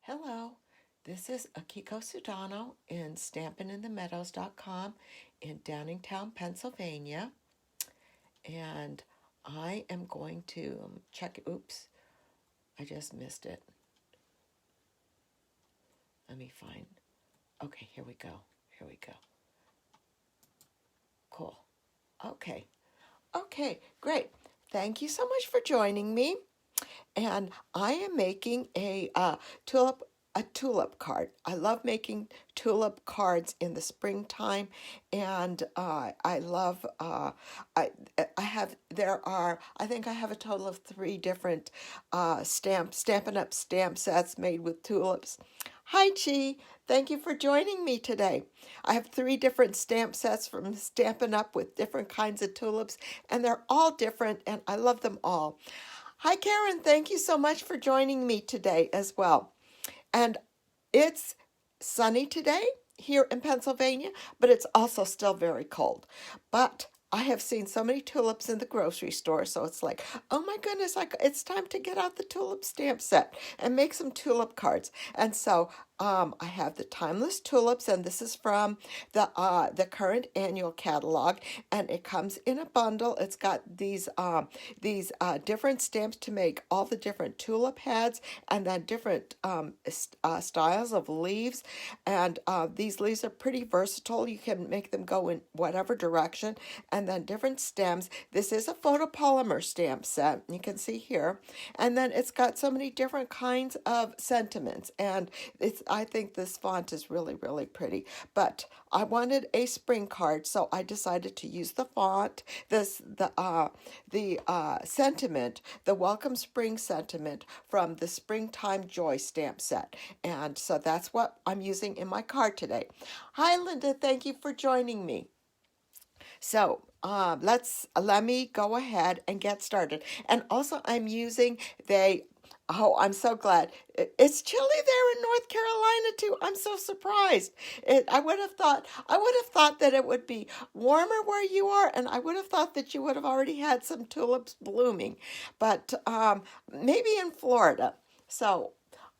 Hello, this is Akiko Sudano in StampinInTheMeadows.com in Downingtown, Pennsylvania. And I am going to check, oops, I just missed it. Let me find, okay, here we go, here we go. Cool, okay, great. Thank you so much for joining me. And I am making a tulip card. I love making tulip cards in the springtime, and I love I have I think I have a total of three different Stampin' Up! Stamp sets made with tulips. Hi, Chi. Thank you for joining me today. I have three different stamp sets from Stampin' Up! With different kinds of tulips, and they're all different, and I love them all. Hi, Karen. Thank you so much for joining me today as well. And it's sunny today here in Pennsylvania, but it's also still very cold. But I have seen so many tulips in the grocery store, so it's like, oh my goodness, it's time to get out the tulip stamp set and make some tulip cards. And so I have the Timeless Tulips, and this is from the current annual catalog, and it comes in a bundle. It's got these different stamps to make all the different tulip heads, and then different styles of leaves. And these leaves are pretty versatile. You can make them go in whatever direction, and then different stems. This is a photopolymer stamp set, you can see here, and then it's got so many different kinds of sentiments, and I think this font is really, really pretty. But I wanted a spring card, so I decided to use the font, the sentiment, the Welcome Spring sentiment from the Springtime Joy stamp set. And so that's what I'm using in my card today. Hi, Linda. Thank you for joining me. So let me go ahead and get started. And also, I'm using I'm so glad. It's chilly there in North Carolina too. I'm so surprised. I would have thought that it would be warmer where you are, and I would have thought that you would have already had some tulips blooming, but maybe in Florida. So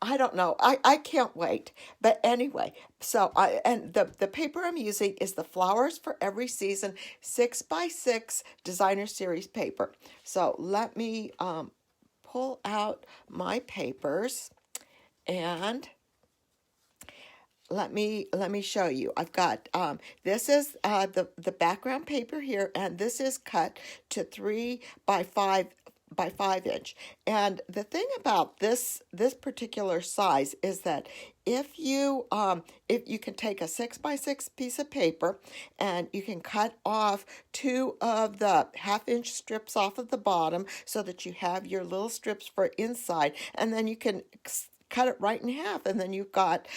I don't know. I can't wait. But anyway, and the paper I'm using is the Flowers for Every Season 6x6 Designer Series paper. So let me pull out my papers, and let me show you. I've got this is the background paper here, and this is cut to 3 by 5 and the thing about this particular size is that if you can take a 6x6 piece of paper, and you can cut off 2 of the half-inch strips off of the bottom so that you have your little strips for inside, and then you can cut it right in half, and then you've got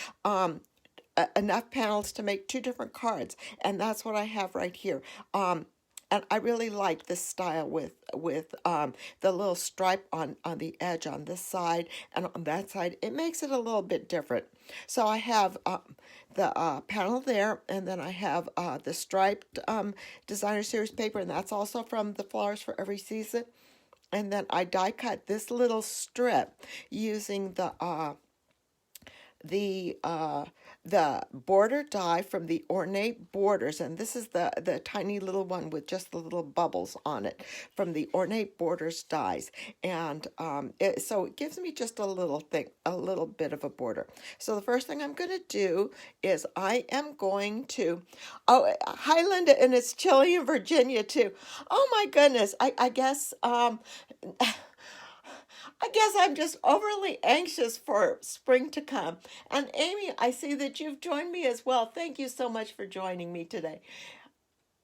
enough panels to make 2 different cards, and that's what I have right here. And I really like this style with the little stripe on the edge on this side and on that side. It makes it a little bit different. So I have the panel there, and then I have the striped Designer Series paper, and that's also from the Flowers for Every Season. And then I die cut this little strip using the border die from the Ornate Borders, and this is the tiny little one with just the little bubbles on it from the Ornate Borders dies, and so it gives me just a little bit of a border. So the first thing I'm going to do is I am going to, hi Linda, and it's chilly in Virginia too. Oh my goodness, I guess I guess I'm just overly anxious for spring to come. And Amy, I see that you've joined me as well. Thank you so much for joining me today.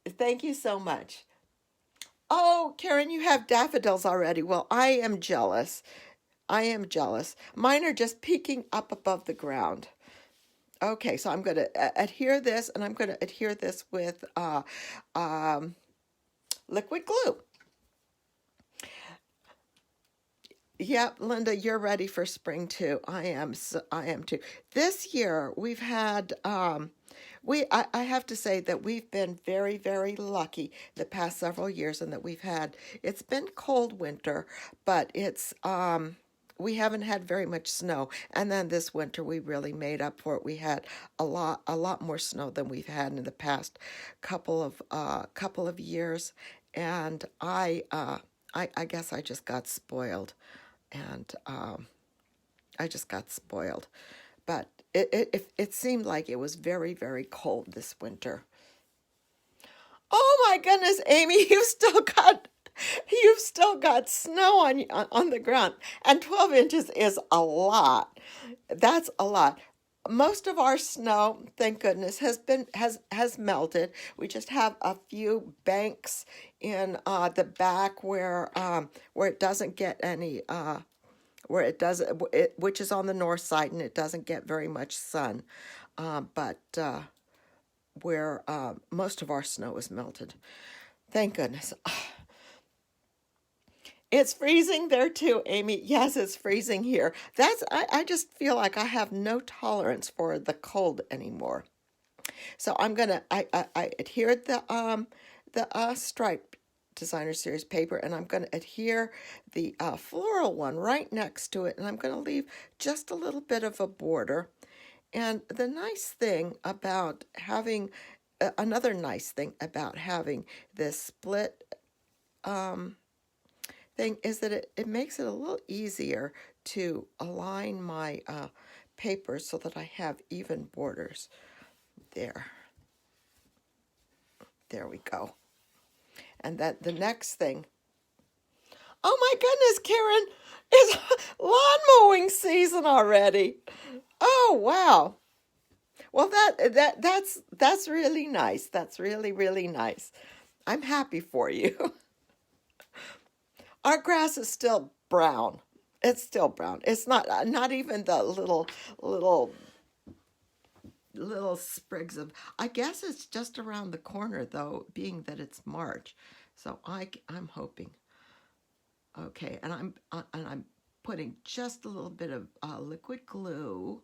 Thank you so much. Oh, Karen, you have daffodils already. Well, I am jealous. I am jealous. Mine are just peeking up above the ground. Okay, so I'm going to adhere this, and I'm going to adhere this with liquid glue. Yep, Linda, you're ready for spring too. I am too. This year we've had I have to say that we've been very, very lucky the past several years, and that it's been cold winter, but we haven't had very much snow, and then this winter we really made up for it. We had a lot more snow than we've had in the past couple of years, and I guess I just got spoiled, and I just got spoiled. But it seemed like it was very, very cold this winter. Oh my goodness, Amy, you've still got snow on the ground, and 12 inches is a lot. That's a lot. Most of our snow, thank goodness, has melted. We just have a few banks in the back where it doesn't get any where it doesn't which is on the north side, and it doesn't get very much sun. But where most of our snow is melted. Thank goodness. It's freezing there too, Amy. Yes, it's freezing here. I just feel like I have no tolerance for the cold anymore. So I adhered the stripe designer series paper, and I'm gonna adhere the floral one right next to it, and I'm gonna leave just a little bit of a border. And the nice thing about having another nice thing about having this split thing is that it makes it a little easier to align my paper so that I have even borders. There we go. And that the next thing, oh my goodness, Karen, it's lawn mowing season already. Oh wow. Well, that's really nice. That's really, really nice. I'm happy for you. Our grass is still brown. It's still brown. It's not even the little sprigs of. I guess it's just around the corner though, being that it's March. So I'm hoping. Okay, and I'm putting just a little bit of liquid glue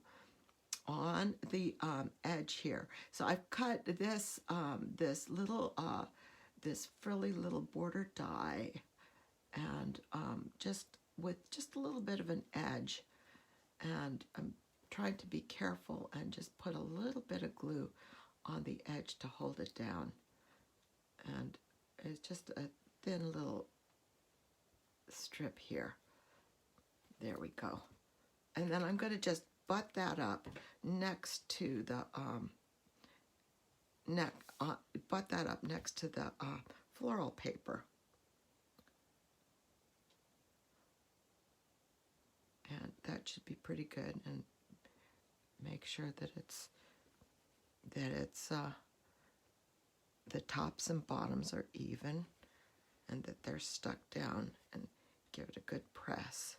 on the edge here. So I've cut this this frilly little border die, and just with just a little bit of an edge, and I'm trying to be careful and just put a little bit of glue on the edge to hold it down, and it's just a thin little strip here. There we go. And then I'm going to just butt that up next to the floral paper. And that should be pretty good, and make sure that it's the tops and bottoms are even, and that they're stuck down, and give it a good press.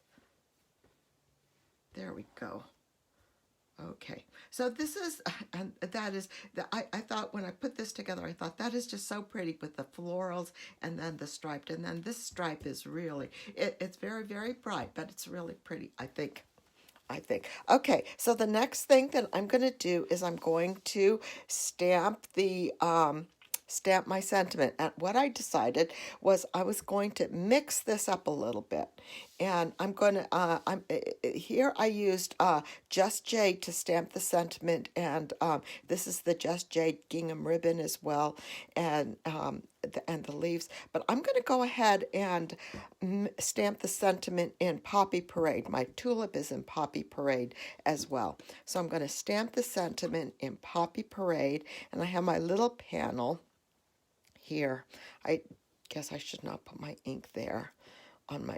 There we go. Okay, so this is, and that is, I thought when I put this together, I thought that is just so pretty with the florals and then the striped, and then this stripe is really, it's very, very bright, but it's really pretty, I think. Okay, so the next thing that I'm going to do is I'm going to stamp my sentiment. And what I decided was I was going to mix this up a little bit. And I'm going to, here I used Just Jade to stamp the sentiment, and this is the Just Jade gingham ribbon as well, and the leaves. But I'm going to go ahead and stamp the sentiment in Poppy Parade. My tulip is in Poppy Parade as well. So I'm going to stamp the sentiment in Poppy Parade, and I have my little panel here. I guess I should not put my ink there on my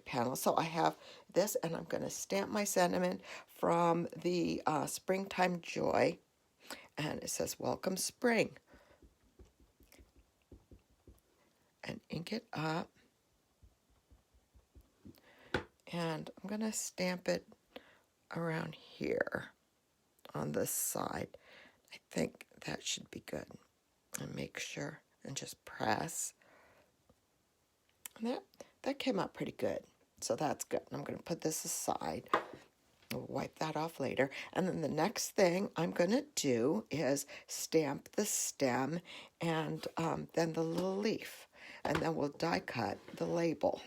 panel. So I have this, and I'm going to stamp my sentiment from the Springtime Joy, and it says Welcome Spring, and ink it up, and I'm going to stamp it around here on this side. I think that should be good. And make sure and just press. And that came out pretty good. So that's good. I'm going to put this aside. We'll wipe that off later. And then the next thing I'm going to do is stamp the stem and then the little leaf. And then we'll die cut the label.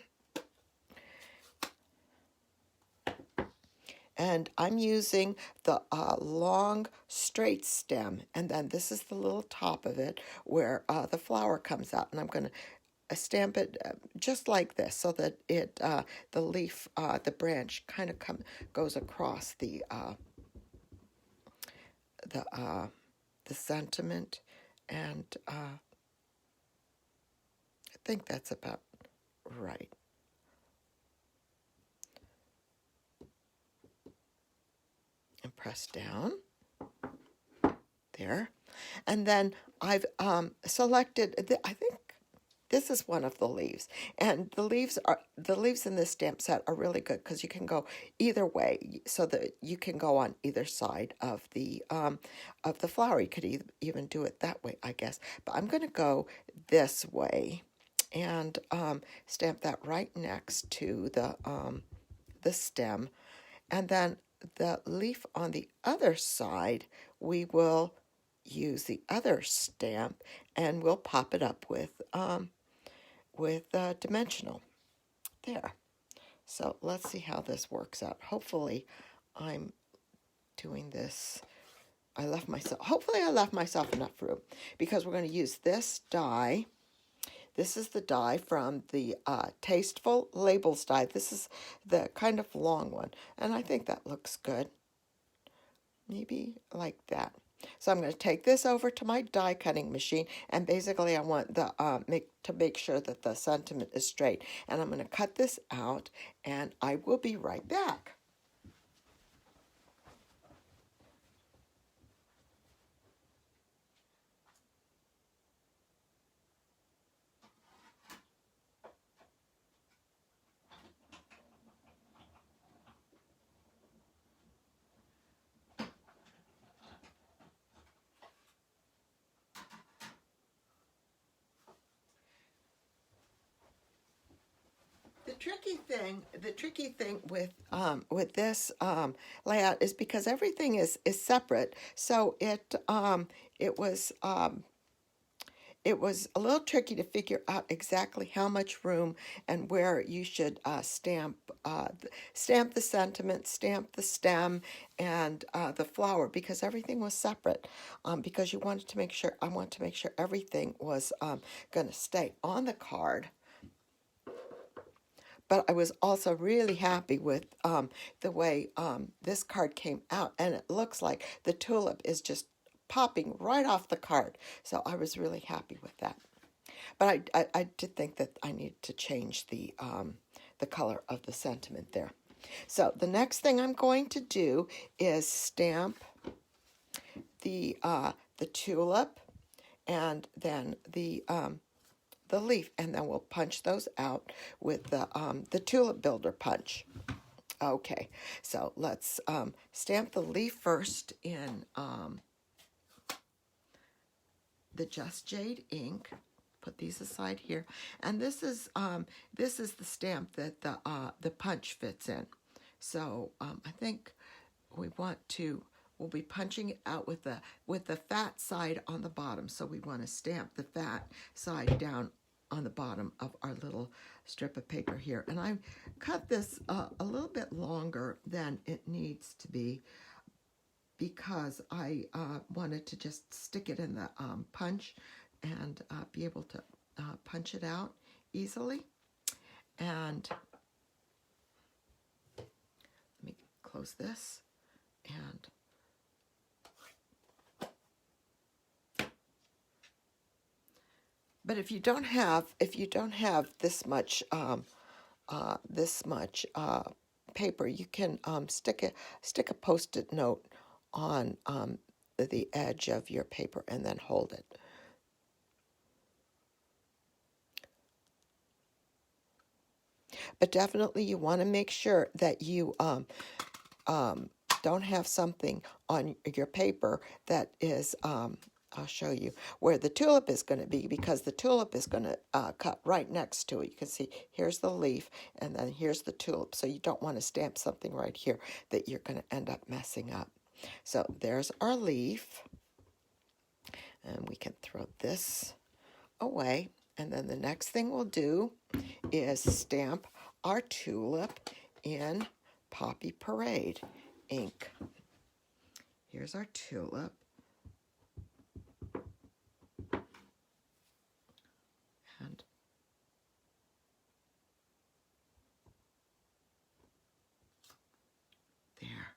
And I'm using the long straight stem, and then this is the little top of it where the flower comes out, and I'm going to stamp it just like this so that it the leaf, the branch kind of goes across the the sentiment, and I think that's about right. And press down there, and then I've selected. I think this is one of the leaves, and the leaves in this stamp set are really good because you can go either way, so that you can go on either side of the flower. You could even do it that way, I guess. But I'm going to go this way, and stamp that right next to the stem, and then the leaf on the other side, we will use the other stamp, and we'll pop it up with dimensional. There. So let's see how this works out. Hopefully I'm doing this. Hopefully I left myself enough room, because we're going to use this die. This is the die from the Tasteful Labels die. This is the kind of long one, and I think that looks good. Maybe like that. So I'm going to take this over to my die cutting machine, and basically I want the to make sure that the sentiment is straight. And I'm going to cut this out, and I will be right back. The tricky thing with this layout is because everything is separate. So it was a little tricky to figure out exactly how much room and where you should stamp the sentiment, stamp the stem, and the flower, because everything was separate. Because I want to make sure everything was going to stay on the card. But I was also really happy with the way this card came out, and it looks like the tulip is just popping right off the card. So I was really happy with that. But I did think that I needed to change the color of the sentiment there. So the next thing I'm going to do is stamp the tulip, and then the leaf, and then we'll punch those out with the tulip builder punch. Okay, so let's stamp the leaf first in the Just Jade ink. Put these aside here, and this is the stamp that the punch fits in. So I think we'll be punching it out with the fat side on the bottom. So we want to stamp the fat side down on the bottom of our little strip of paper here. And I cut this a little bit longer than it needs to be, because I wanted to just stick it in the punch and be able to punch it out easily. And let me close this, and but if you don't have this much paper, you can stick a Post-it note on the edge of your paper and then hold it. But definitely you want to make sure that you don't have something on your paper that is I'll show you where the tulip is going to be, because the tulip is going to cut right next to it. You can see here's the leaf, and then here's the tulip. So you don't want to stamp something right here that you're going to end up messing up. So there's our leaf, and we can throw this away. And then the next thing we'll do is stamp our tulip in Poppy Parade. ink. Here's our tulip. And there.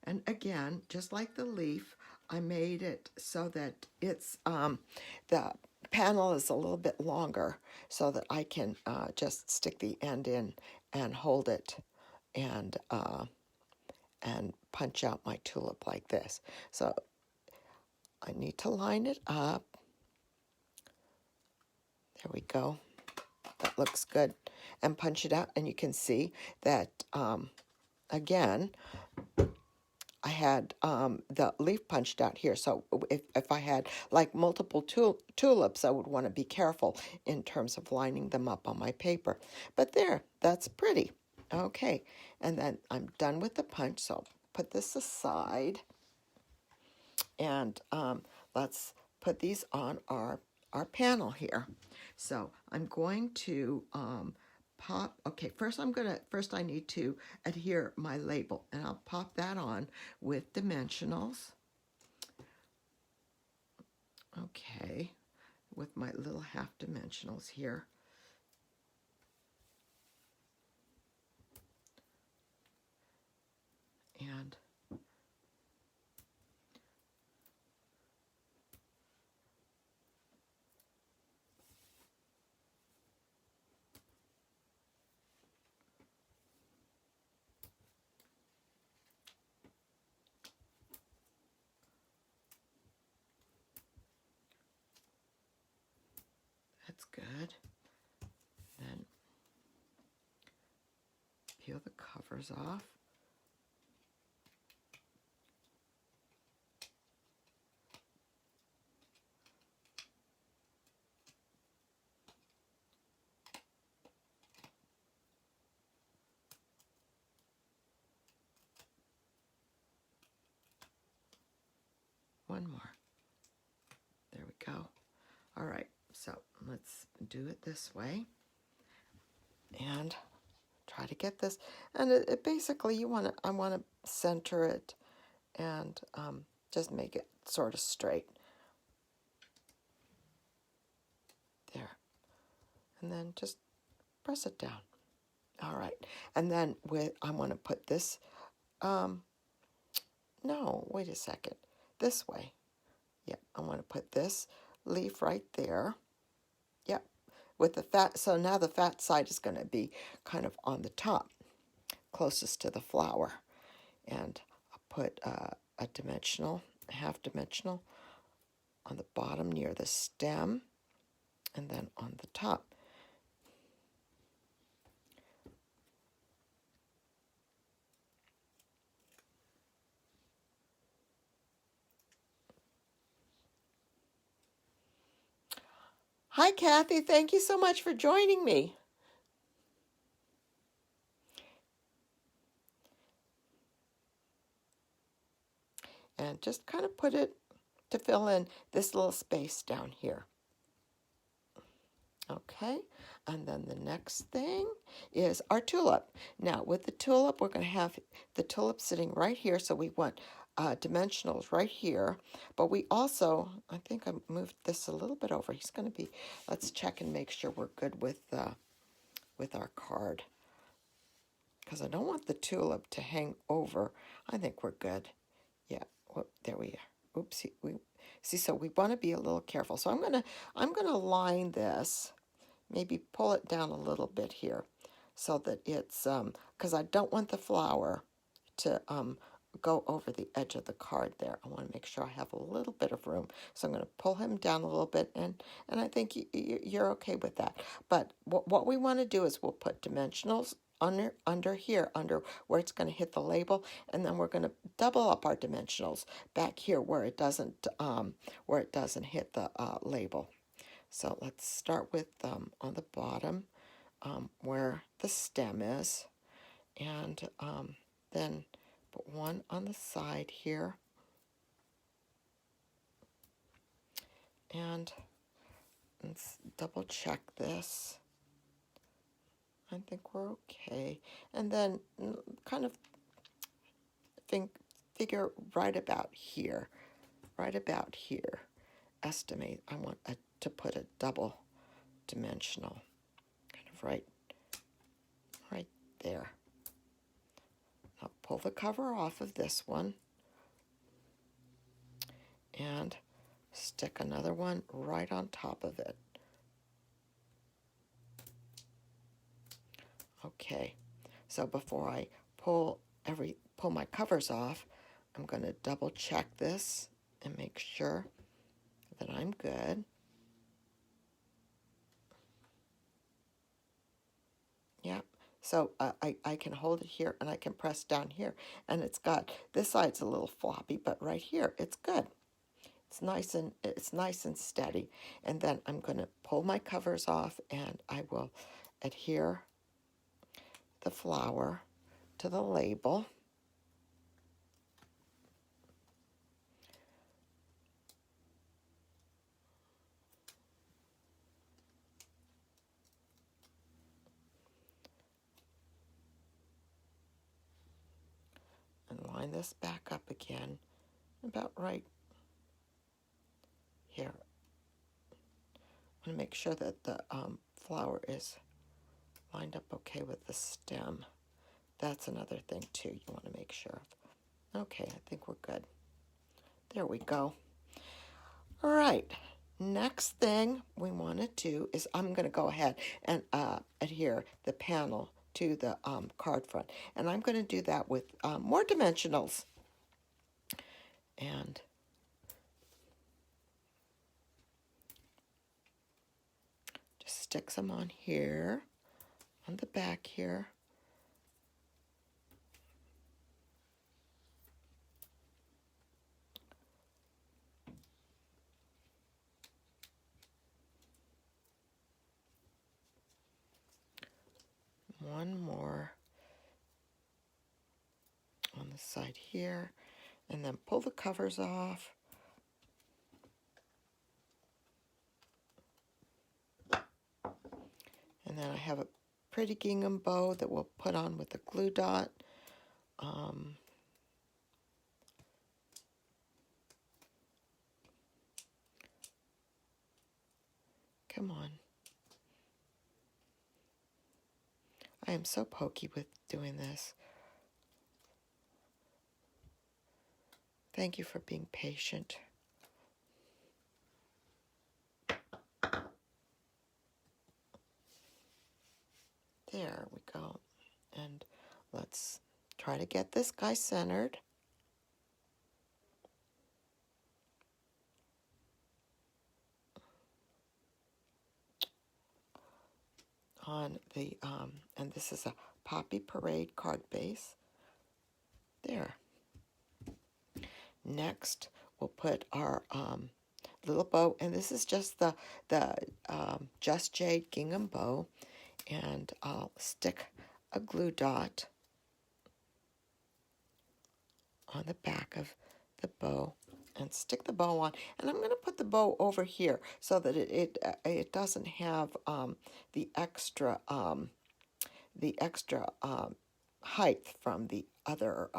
And again, just like the leaf, I made it so that it's the panel is a little bit longer so that I can just stick the end in and hold it and punch out my tulip like this. So I need to line it up. There we go. That looks good. And punch it out, and you can see that again, I had the leaf punched out here. So if I had like multiple tulips, I would want to be careful in terms of lining them up on my paper. But there, that's pretty. Okay, and then I'm done with the punch, so I'll put this aside. And let's put these on our panel here. So I'm going to pop, okay, first I need to adhere my label, and I'll pop that on with dimensionals. Okay, with my little half dimensionals here. And that's good. Then peel the covers off. One more. There we go. All right, so let's do it this way and try to get this. And it basically, I want to center it and just make it sort of straight. There. And then just press it down. All right. And then I want to put this, no, wait a second. This way. Yep, I want to put this leaf right there. Yep, with the fat, so now the fat side is going to be kind of on the top, closest to the flower. And I'll put a dimensional, a half dimensional on the bottom near the stem, and then on the top. Hi, Kathy. Thank you so much for joining me. And just kind of put it to fill in this little space down here. Okay, and then the next thing is our tulip. Now, with the tulip, we're going to have the tulip sitting right here, so we want dimensionals right here. But we also, I think I moved this a little bit over. He's going to be, let's check and make sure we're good with our card. Because I don't want the tulip to hang over. I think we're good. Yeah, whoop, there we are. Oopsie, so we want to be a little careful. So I'm gonna line this. Maybe pull it down a little bit here so that it's, because I don't want the flower to go over the edge of the card there. I want to make sure I have a little bit of room. So I'm going to pull him down a little bit, and I think you're okay with that. But what we want to do is we'll put dimensionals under here, under where it's going to hit the label, and then we're going to double up our dimensionals back here where it doesn't hit the label. So let's start with on the bottom where the stem is, and then put one on the side here, and Let's double check this. I think we're okay. And then kind of figure right about here. Right about here. Estimate. I want to put a double dimensional. Kind of right there. I'll pull the cover off of this one and stick another one right on top of it. Okay, so before I pull my covers off, I'm going to double check this and make sure that I'm good. Yeah, so I can hold it here and I can press down here, and it's got, this side's a little floppy, but right here it's good. It's nice and steady. And then I'm going to pull my covers off, and I will adhere the flower to the label. And line this back up again, about right here. I want to make sure that the flower is lined up okay with the stem. That's another thing too you want to make sure of. Okay, I think we're good. There we go. All right, next thing we want to do is I'm going to go ahead and adhere the panel to the card front. And I'm going to do that with more dimensionals. And just stick some on here, on the back here. One more on the side here, and then pull the covers off. And then I have a pretty gingham bow that we'll put on with a glue dot. Come on. I am so pokey with doing this. Thank you for being patient. There we go. And let's try to get this guy centered. On the, and this is a Poppy Parade card base. There. Next, we'll put our little bow, and this is just the Just Jade gingham bow, and I'll stick a glue dot on the back of the bow and stick the bow on, and I'm going to put the bow over here so that it doesn't have the extra height from the other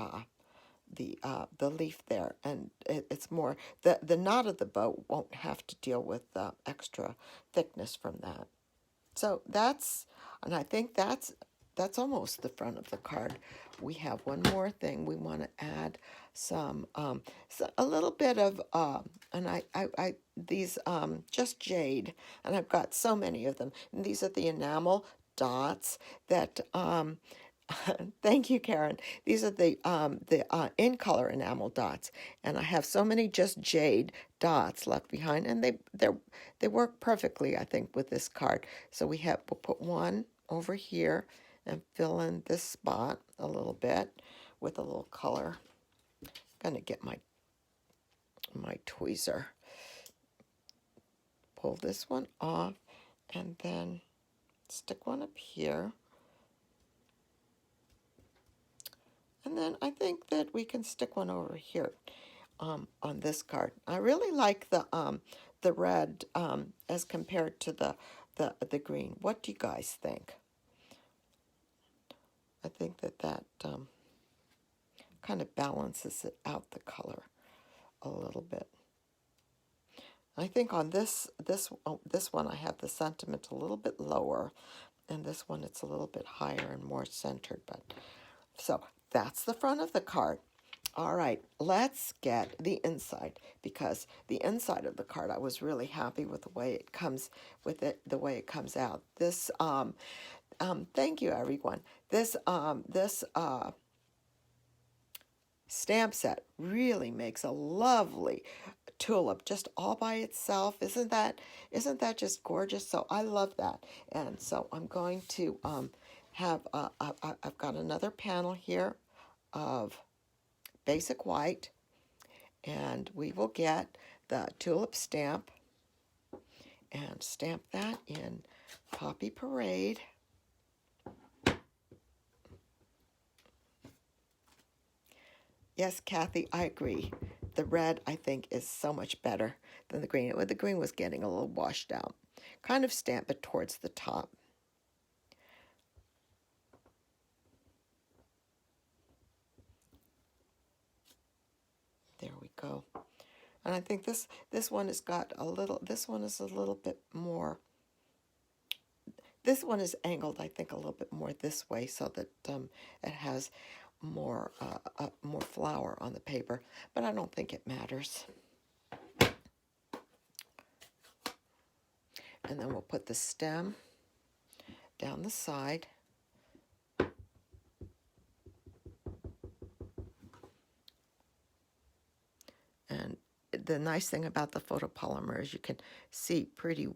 the leaf there, and it's more the knot of the bow won't have to deal with extra thickness from that. So that's, and I think that's almost the front of the card. We have one more thing. We want to add some a little bit of and I these Just Jade, and I've got so many of them. And these are the enamel dots that thank you, Karen. These are the in color enamel dots, and I have so many Just Jade dots left behind, and they work perfectly, I think, with this card. So we'll put one over here and fill in this spot a little bit with a little color. I'm gonna get my tweezer. Pull this one off, and then stick one up here. And then I think that we can stick one over here on this card. I really like the the red as compared to the green. What do you guys think? I think that kind of balances it out, the color, a little bit. I think on this one I have the sentiment a little bit lower, and this one it's a little bit higher and more centered. But so that's the front of the card. All right, let's get the inside, because the inside of the card I was really happy with the way it comes the way it comes out. This thank you everyone. This stamp set really makes a lovely tulip just all by itself. Isn't that just gorgeous? So I love that. And so I'm going to have I've got another panel here of basic white, and we will get the tulip stamp and stamp that in Poppy Parade. Yes, Kathy, I agree. The red, I think, is so much better than the green. The green was getting a little washed out. Kind of stamp it towards the top. There we go. And I think this one has got a little, this one is a little bit more, this one is angled, I think, a little bit more this way so that it has more flower on the paper, but I don't think it matters. And then we'll put the stem down the side. And the nice thing about the photopolymer is you can see pretty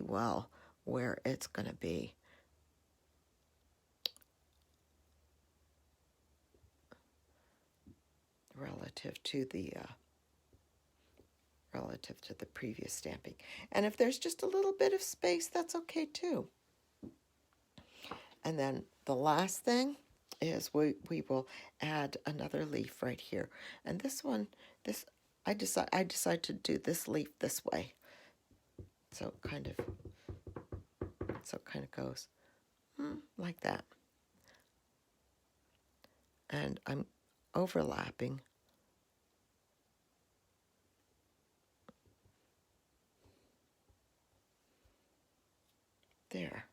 well where it's going to be. Relative to the previous stamping. And if there's just a little bit of space, that's okay too. And then the last thing is we will add another leaf right here. And this one, I decide to do this leaf this way. So it kind of goes like that. And I'm overlapping there,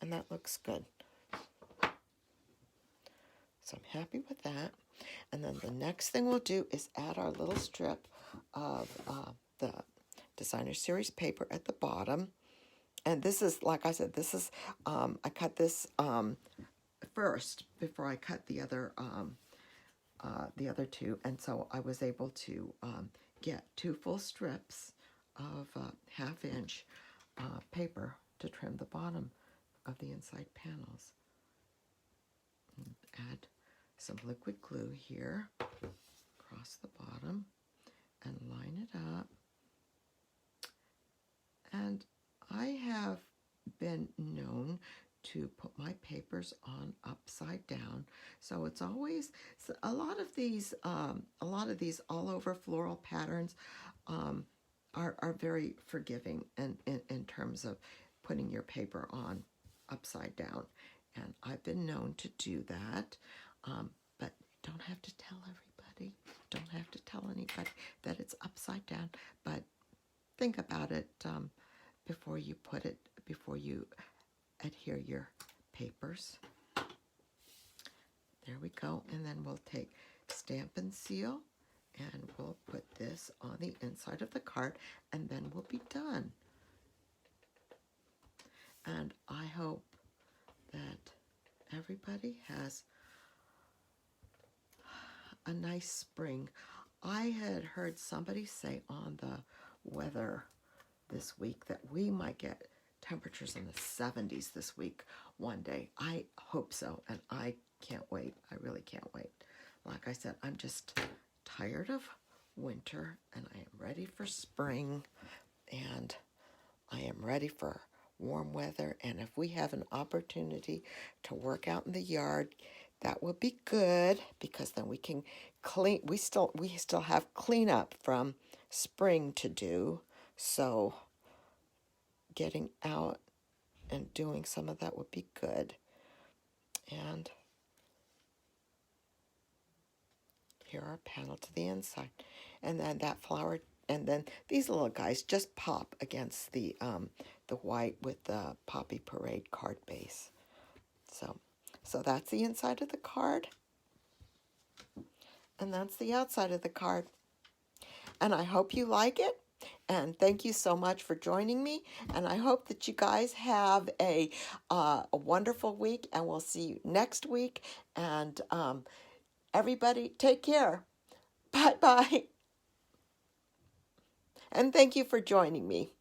and that looks good. So I'm happy with that. And then the next thing we'll do is add our little strip of the designer series paper at the bottom. And this is, like I said, this is I cut this first before I cut the other two, and so I was able to get 2 full strips of 1/2 inch paper to trim the bottom of the inside panels. And add some liquid glue here across the bottom and line it up. And I have been known to put my papers on upside down, so it's always a lot of these all over floral patterns are very forgiving in terms of putting your paper on upside down, and I've been known to do that, but don't have to tell everybody, don't have to tell anybody that it's upside down, but think about it before you adhere your papers. There we go. And then we'll take Stampin' Seal and we'll put this on the inside of the card, and then we'll be done. And I hope that everybody has a nice spring. I had heard somebody say on the weather this week that we might get temperatures in the 70s this week one day. I hope so, and I can't wait. I really can't wait. Like I said, I'm just tired of winter, and I am ready for spring, and I am ready for warm weather. And if we have an opportunity to work out in the yard, that will be good, because then we can clean. We still have cleanup from spring to do, So getting out and doing some of that would be good. And here are panel to the inside. And then that flower, and then these little guys just pop against the white with the Poppy Parade card base. So that's the inside of the card. And that's the outside of the card. And I hope you like it. And thank you so much for joining me. And I hope that you guys have a wonderful week. And we'll see you next week. And everybody, take care. Bye-bye. And thank you for joining me.